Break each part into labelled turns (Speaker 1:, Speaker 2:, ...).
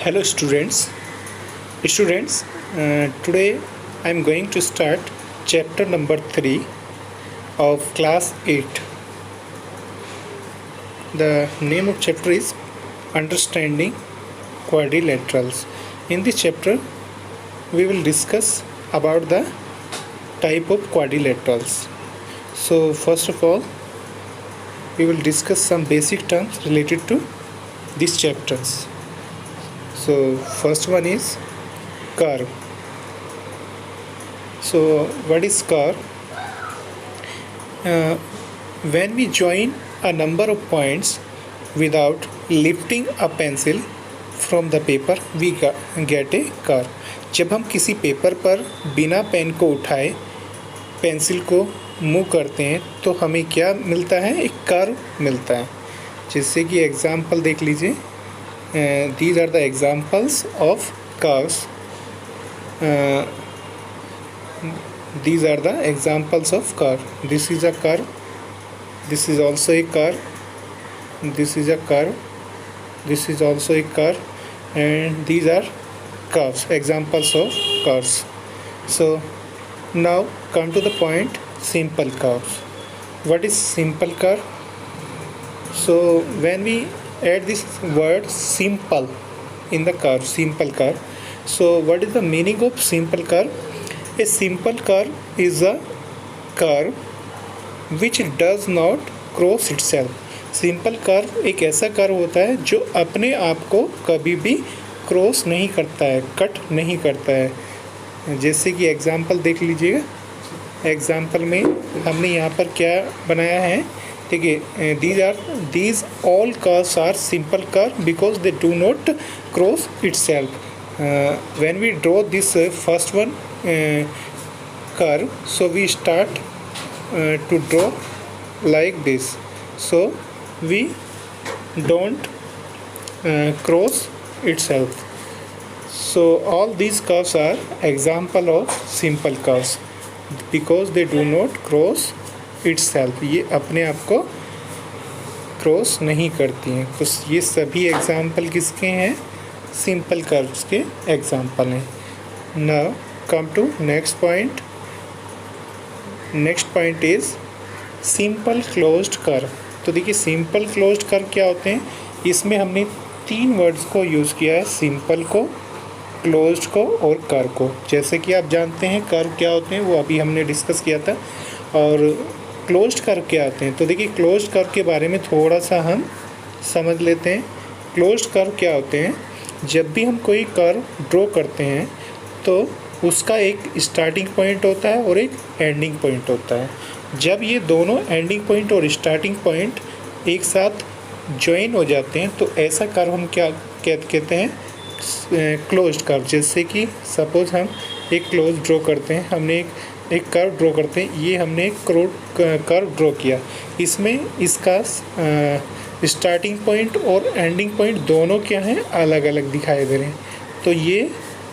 Speaker 1: Hello students, today I am going to start chapter number 3 of class 8. The name of chapter is Understanding Quadrilaterals. In this chapter we will discuss about the type of quadrilaterals. So first of all we will discuss some basic terms related to these chapters. So first one is curve. So what is curve? When we join a number of points without lifting a pencil from the paper, we get a curve. जब हम किसी paper पर बिना pen को उठाए pencil को move करते हैं तो हमें क्या मिलता है? एक कर्व मिलता है. जैसे कि एग्जाम्पल देख लीजिए. These are the examples of curves. These are the examples of curve. This is a curve. This is also a curve. This is a curve. This is also a curve. And these are curves. Examples of curves. So now come to the point. Simple curves. What is simple curve? So when we add this word simple in the curve, simple curve. So what is the meaning of simple curve? A simple curve is a curve which does not cross itself. Simple curve एक ऐसा curve होता है जो अपने आप को कभी भी क्रॉस नहीं करता है, कट नहीं करता है. जैसे कि एग्जांपल देख लीजिएगा. एग्जांपल में हमने यहाँ पर क्या बनाया है, ठीक है. these all curves are simple curve because they do not cross itself. When we draw this first one curve, so we start to draw like this, so we don't cross itself. So all these curves are example of simple curves because they do not cross itself. ये अपने आप को cross नहीं करती हैं. तो ये सभी एग्जाम्पल किसके हैं? सिंपल कर्व्स के एग्जाम्पल हैं. Now come to next point. Next point is simple closed curve. तो देखिए सिंपल क्लोज्ड कर्व क्या होते हैं. इसमें हमने 3 वर्ड्स को यूज़ किया है, सिंपल को, क्लोज्ड को और कर्व को. जैसे कि आप जानते हैं कर्व क्या होते हैं, वो अभी हमने डिस्कस किया था. और क्लोज्ड कर्व क्या होते हैं, तो देखिए क्लोज्ड कर्व के बारे में थोड़ा सा हम समझ लेते हैं. क्लोज्ड कर्व क्या होते हैं? जब भी हम कोई कर्व ड्रॉ करते हैं तो उसका एक स्टार्टिंग पॉइंट होता है और एक एंडिंग पॉइंट होता है. जब ये दोनों एंडिंग पॉइंट और स्टार्टिंग पॉइंट एक साथ ज्वाइन हो जाते हैं तो ऐसा कर्व हम क्या कहते हैं? Closed curve. जैसे कि सपोज हम एक क्लोज ड्रॉ करते हैं, हमने एक कर्व ड्रॉ करते हैं. ये हमने एक कर्व ड्रॉ किया. इसमें इसका स्टार्टिंग पॉइंट और एंडिंग पॉइंट दोनों क्या हैं? अलग अलग दिखाई दे रहे हैं. तो ये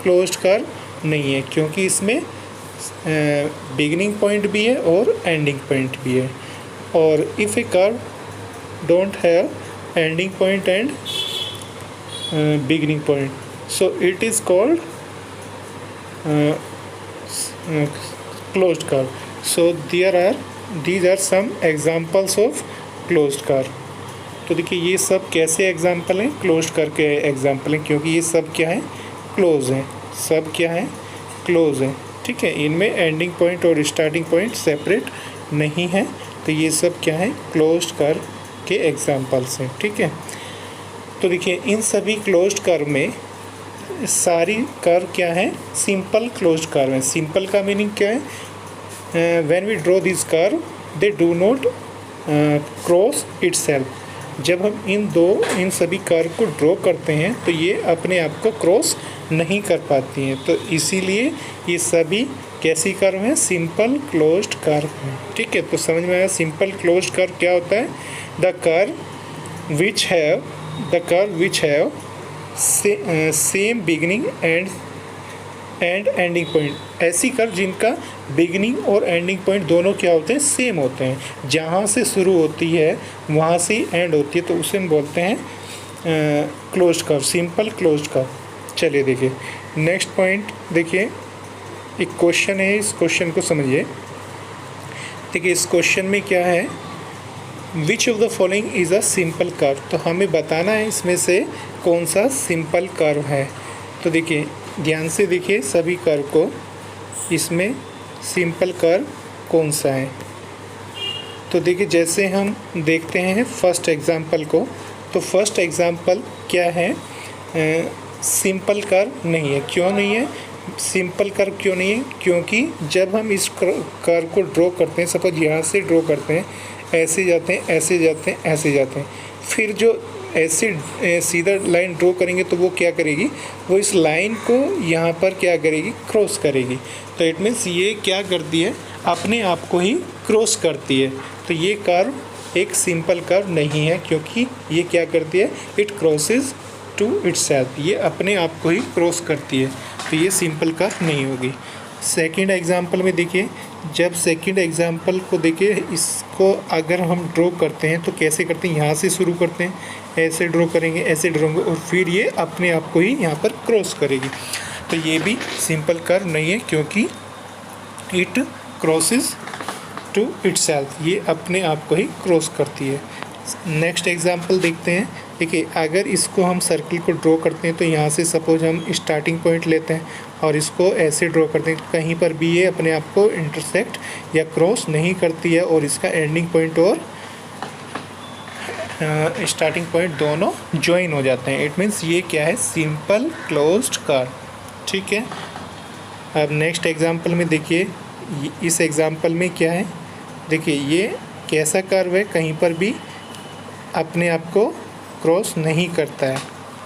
Speaker 1: क्लोज्ड कर्व नहीं है क्योंकि इसमें बिगिनिंग पॉइंट भी है और एंडिंग पॉइंट भी है. और if A curve don't have ending point and beginning point, so it is called closed curve. So these are some examples of closed curve. तो देखिए ये सब कैसे एग्जाम्पल हैं? क्लोज्ड कर्व के एग्जाम्पल हैं क्योंकि ये सब क्या है? क्लोज हैं. सब क्या है? क्लोज हैं. ठीक है. इनमें एंडिंग पॉइंट और स्टार्टिंग पॉइंट सेपरेट नहीं है. तो ये सब क्या है? क्लोज्ड कर्व के एग्जाम्पल्स हैं. ठीक है. तो देखिए इन सभी क्लोज्ड कर्व में सारी कर्व क्या है? सिंपल क्लोज्ड कर्व है. सिंपल का मीनिंग क्या है? When we draw this curve they do not cross itself. जब हम इन सभी कर्व को ड्रॉ करते हैं तो ये अपने आप को क्रॉस नहीं कर पाती हैं. तो इसीलिए ये सभी कैसी कर्व हैं? सिंपल क्लोज्ड कर्व हैं. ठीक है. तो समझ में आया सिंपल क्लोज्ड कर्व क्या होता है? The curve which have same beginning and ending point. ऐसी कर्व जिनका बिगिनिंग और एंडिंग पॉइंट दोनों क्या होते हैं? सेम होते हैं. जहाँ से शुरू होती है वहाँ से एंड होती है तो उसे हम बोलते हैं closed curve, simple closed curve. चलिए देखिए नेक्स्ट पॉइंट, देखिए एक क्वेश्चन है, इस क्वेश्चन को समझिए। देखिए इस क्वेश्चन में क्या है, which of the following is a simple curve. तो हमें बताना है इसमें से कौन सा सिंपल कर्व है। तो देखिए ध्यान से देखिए सभी कर्व को, इसमें सिंपल कर्व कौन सा है। तो देखिए जैसे हम देखते हैं फर्स्ट एग्जांपल को, तो फर्स्ट एग्जांपल क्या है, सिंपल कर्व नहीं है। क्यों नहीं है सिंपल कर्व, क्यों नहीं है? क्योंकि जब हम इस कर्व को ड्रॉ करते हैं, सपोज यहाँ से ड्रॉ करते हैं, ऐसे जाते हैं, ऐसे जाते हैं, ऐसे जाते हैं, फिर जो ऐसे सीधा लाइन ड्रॉ करेंगे तो वो क्या करेगी, वो इस लाइन को यहाँ पर क्या करेगी, क्रॉस करेगी। तो इट मीन्स ये क्या करती है, अपने आप को ही क्रॉस करती है। तो ये कर्व एक सिंपल कर्व नहीं है, क्योंकि ये क्या करती है, इट क्रॉसेस टू इटसेल्फ, ये अपने आप को ही क्रॉस करती है। तो ये सिंपल कर्व नहीं होगी। सेकंड एग्जांपल में देखिए, जब सेकंड एग्जांपल को देखिए, इसको अगर हम ड्रॉ करते हैं तो कैसे करते हैं, यहाँ से शुरू करते हैं, ऐसे ड्रॉ करेंगे, ऐसे ड्रॉ करेंगे, और फिर ये अपने आप को ही यहाँ पर क्रॉस करेगी। तो ये भी सिंपल कर्व नहीं है, क्योंकि इट क्रॉसेस टू इटसेल्फ, ये अपने आप को ही क्रॉस करती है। नेक्स्ट एग्जांपल देखते हैं। देखिए अगर इसको हम सर्कल को ड्रॉ करते हैं, तो यहाँ से सपोज हम स्टार्टिंग पॉइंट लेते हैं और इसको ऐसे ड्रॉ करते हैं, कहीं पर भी ये अपने आप को इंटरसेक्ट या क्रॉस नहीं करती है, और इसका एंडिंग पॉइंट और स्टार्टिंग पॉइंट दोनों ज्वाइन हो जाते हैं। इट मीन्स ये क्या है, सिंपल क्लोज्ड कर्व। ठीक है, अब नेक्स्ट एग्जांपल में देखिए, इस एग्जांपल में क्या है, देखिए ये कैसा कर्व है, कहीं पर भी अपने आप को क्रॉस नहीं करता है।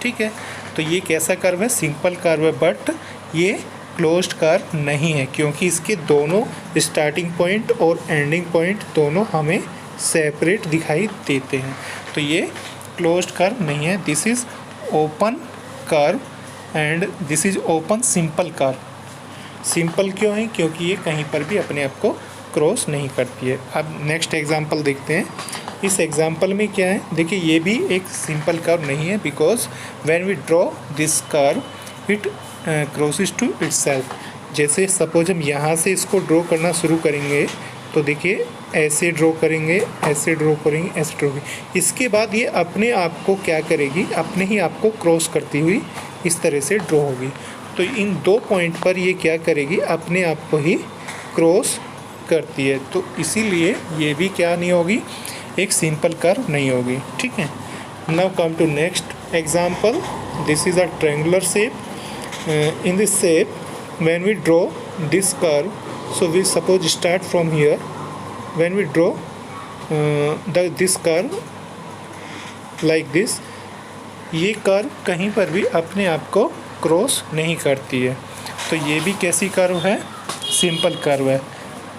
Speaker 1: ठीक है, तो ये कैसा कर्व है, सिंपल कर्व है, बट ये क्लोज्ड कर्व नहीं है, क्योंकि इसके दोनों स्टार्टिंग पॉइंट और एंडिंग पॉइंट दोनों हमें सेपरेट दिखाई देते हैं। तो ये क्लोज्ड कर्व नहीं है, this is open curve and this is open simple curve. Simple क्यों है, क्योंकि ये कहीं पर भी अपने आप को क्रॉस नहीं करती है। अब नेक्स्ट एग्जांपल देखते हैं। इस एग्जांपल में क्या है, देखिए ये भी एक सिंपल कर्व नहीं है, because when we draw this curve it crosses to itself. जैसे सपोज हम यहाँ से इसको ड्रॉ करना शुरू करेंगे, तो देखिए ऐसे ड्रॉ करेंगे, ऐसे ड्रॉ करेंगे, ऐसे ड्रॉ करेंगे, इसके बाद ये अपने आप को क्या करेगी, अपने ही आप को क्रॉस करती हुई इस तरह से ड्रॉ होगी। तो इन दो पॉइंट पर ये क्या करेगी, अपने आप को ही क्रॉस करती है। तो इसीलिए ये भी क्या नहीं होगी, एक सिंपल कर्व नहीं होगी। ठीक है, now come to next example. This is a triangular shape. In this shape when we draw this curve, so we suppose start from here, when we draw this curve like this, ये curve कहीं पर भी अपने आप को cross नहीं करती है। तो ये भी कैसी कर्व है, सिंपल कर्व है।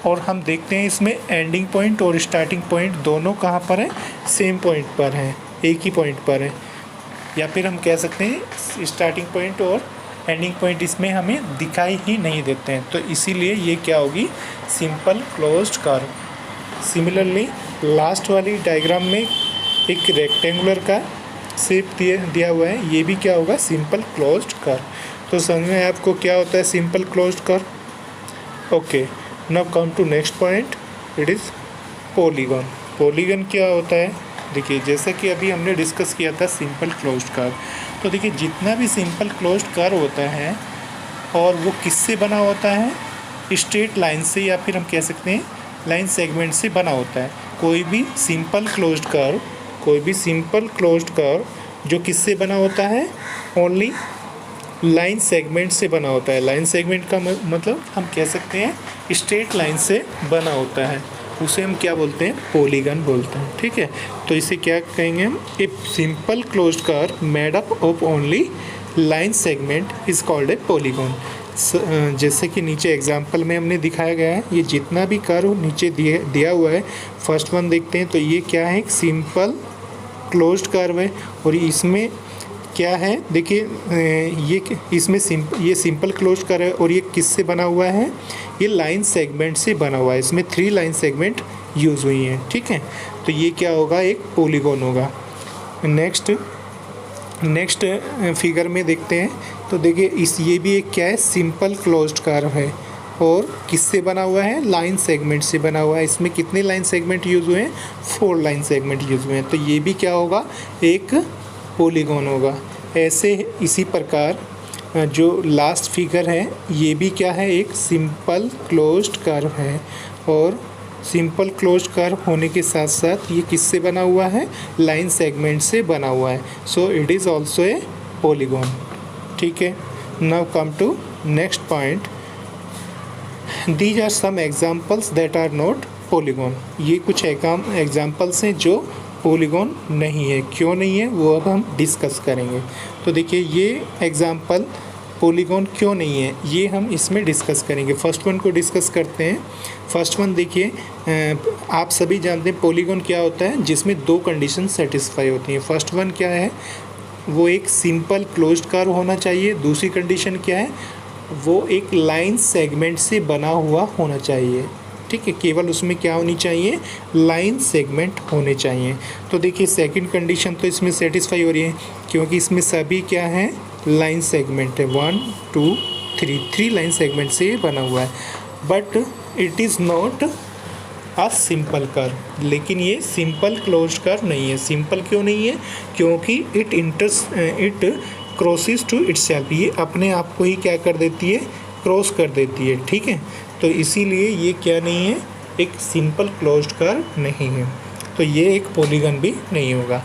Speaker 1: और हम देखते हैं इसमें एंडिंग पॉइंट और स्टार्टिंग पॉइंट दोनों कहाँ पर हैं, सेम पॉइंट पर हैं, एक ही पॉइंट पर है, या फिर हम कह सकते हैं स्टार्टिंग पॉइंट और एंडिंग पॉइंट इसमें हमें दिखाई ही नहीं देते हैं। तो इसीलिए ये क्या होगी, simple closed curve. Similarly last वाली डायग्राम में एक रेक्टेंगुलर का शेप दिया हुआ है, ये भी क्या होगा, सिंपल क्लोज्ड कर्व। तो समझ में आपको क्या होता है simple closed curve. Okay, now come to next point, it is polygon. Polygon क्या होता है, देखिए जैसा कि अभी हमने डिस्कस किया था सिंपल क्लोज्ड कर्व। तो देखिए जितना भी सिंपल क्लोज्ड कर्व होता है, और वो किससे बना होता है, स्ट्रेट लाइन से, या फिर हम कह सकते हैं लाइन सेगमेंट से बना होता है। कोई भी सिंपल क्लोज्ड कर्व जो किससे बना होता है, ओनली लाइन सेगमेंट से बना होता है। लाइन सेगमेंट का मतलब हम कह सकते हैं स्ट्रेट लाइन से बना होता है, उसे हम क्या बोलते हैं, पॉलीगन बोलते हैं। ठीक है, तो इसे क्या कहेंगे हम, a simple closed curve made up of only line segment is called a polygon. जैसे कि नीचे एग्जांपल में हमने दिखाया गया है, ये जितना भी कर्व नीचे दिया हुआ है, फर्स्ट वन देखते हैं, तो ये क्या है, एक सिंपल क्लोज्ड कर्व है। और इसमें क्या है, देखिए ये इसमें ये सिंपल क्लोज्ड कर्व है, और ये किससे बना हुआ है, ये लाइन सेगमेंट से बना हुआ है। इसमें 3 लाइन सेगमेंट यूज़ हुई हैं। ठीक है, तो ये क्या होगा, एक पॉलीगॉन होगा। नेक्स्ट नेक्स्ट फिगर में देखते हैं तो देखिए ये भी एक क्या है, सिंपल क्लोज्ड कर्व है और किससे बना हुआ है, लाइन सेगमेंट से बना हुआ है। इसमें कितने लाइन सेगमेंट यूज़ हुए हैं, 4 लाइन सेगमेंट यूज़ हुए हैं। तो ये भी क्या होगा, एक पॉलीगॉन होगा। ऐसे इसी प्रकार जो लास्ट फिगर है ये भी क्या है, एक सिंपल क्लोज्ड कर्व है और सिंपल क्लोज्ड कर्व होने के साथ साथ ये किससे बना हुआ है, लाइन सेगमेंट से बना हुआ है। So it is also a polygon. ठीक है, now come to next point. These are some examples that are not polygon. ये कुछ एग्जाम्पल्स हैं जो पॉलीगॉन नहीं है। क्यों नहीं है वो अब हम डिस्कस करेंगे। तो देखिए ये एग्जाम्पल पॉलीगॉन क्यों नहीं है ये हम इसमें डिस्कस करेंगे। फर्स्ट वन को डिस्कस करते हैं। फर्स्ट वन देखिए, आप सभी जानते हैं पॉलीगॉन क्या होता है, जिसमें 2 कंडीशन सेटिस्फाई होती हैं। फर्स्ट वन क्या है, वो एक सिंपल क्लोज्ड कर्व होना चाहिए। दूसरी कंडीशन क्या है, वो एक लाइन सेगमेंट से बना हुआ होना चाहिए। ठीक है, केवल उसमें क्या होनी चाहिए, लाइन सेगमेंट होने चाहिए। तो देखिए सेकंड कंडीशन तो इसमें सेटिस्फाई हो रही है क्योंकि इसमें सभी क्या है, लाइन सेगमेंट है। 1 2 3 लाइन सेगमेंट से ये बना हुआ है। But it is not a simple curve, लेकिन ये सिंपल क्लोज्ड कर्व नहीं है। सिंपल क्यों नहीं है, क्योंकि इट क्रॉसेस टू इटसेल्फ, ये अपने आप को ही क्या कर देती है, क्रॉस कर देती है। ठीक है, तो इसीलिए ये क्या नहीं है, एक सिंपल क्लोज्ड कर्व नहीं है। तो ये एक पॉलीगॉन भी नहीं होगा।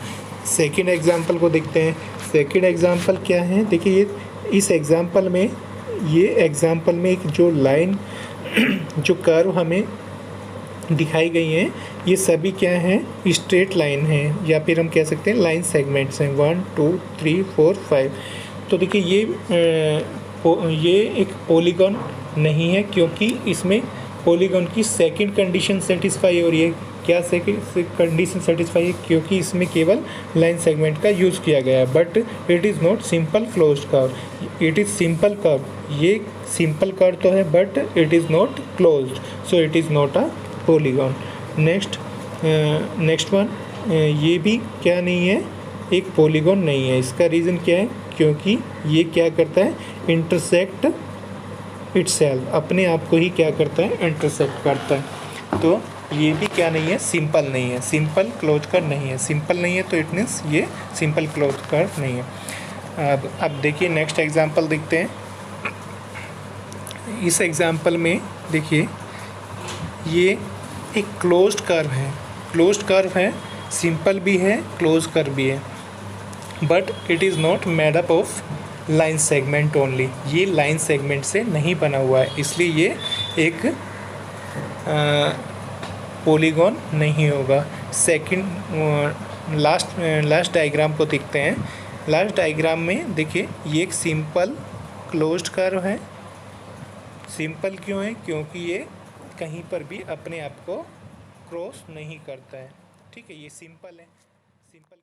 Speaker 1: सेकंड एग्जांपल को देखते हैं। सेकंड एग्जांपल क्या है, देखिए ये इस एग्जांपल में, ये एग्जांपल में एक जो लाइन जो कर्व हमें दिखाई गई हैं, ये सभी क्या हैं, स्ट्रेट लाइन हैं या फिर हम कह सकते हैं लाइन सेगमेंट्स हैं। 1 2 3 4 5। तो देखिए ये एक पॉलीगॉन नहीं है क्योंकि इसमें पॉलीगॉन की सेकंड कंडीशन सेटिस्फाई हो रही है। क्या सेकंड कंडीशन सेटिस्फाई है, क्योंकि इसमें केवल लाइन सेगमेंट का यूज़ किया गया है। But it is not simple closed curve, it is simple curve. ये सिंपल कर्व तो है but it is not closed, so it is not a polygon. Next one, ये भी क्या नहीं है, एक पॉलीगॉन नहीं है। इसका रीज़न क्या है, क्योंकि ये क्या करता है, इंटरसेक्ट इटसेल्फ, अपने आप को ही क्या करता है, इंटरसेक्ट करता है। तो ये भी क्या नहीं है, सिंपल नहीं है, सिंपल क्लोज कर्व नहीं है। सिंपल नहीं है तो इट मीन्स ये सिंपल क्लोज कर्व नहीं है। अब देखिए नेक्स्ट एग्जांपल देखते हैं। इस एग्जांपल में देखिए ये एक क्लोज्ड कर्व है, क्लोज्ड कर्व है, सिंपल भी है, क्लोज कर्व भी है, but it is not made up of line segment only. ये लाइन सेगमेंट से नहीं बना हुआ है, इसलिए ये एक पॉलीगॉन नहीं होगा। सेकंड लास्ट डायग्राम को देखते हैं। लास्ट डायग्राम में देखिए ये एक सिंपल क्लोज्ड कर्व है। सिंपल क्यों है, क्योंकि ये कहीं पर भी अपने आप को क्रॉस नहीं करता है। ठीक है, ये सिंपल है, सिंपल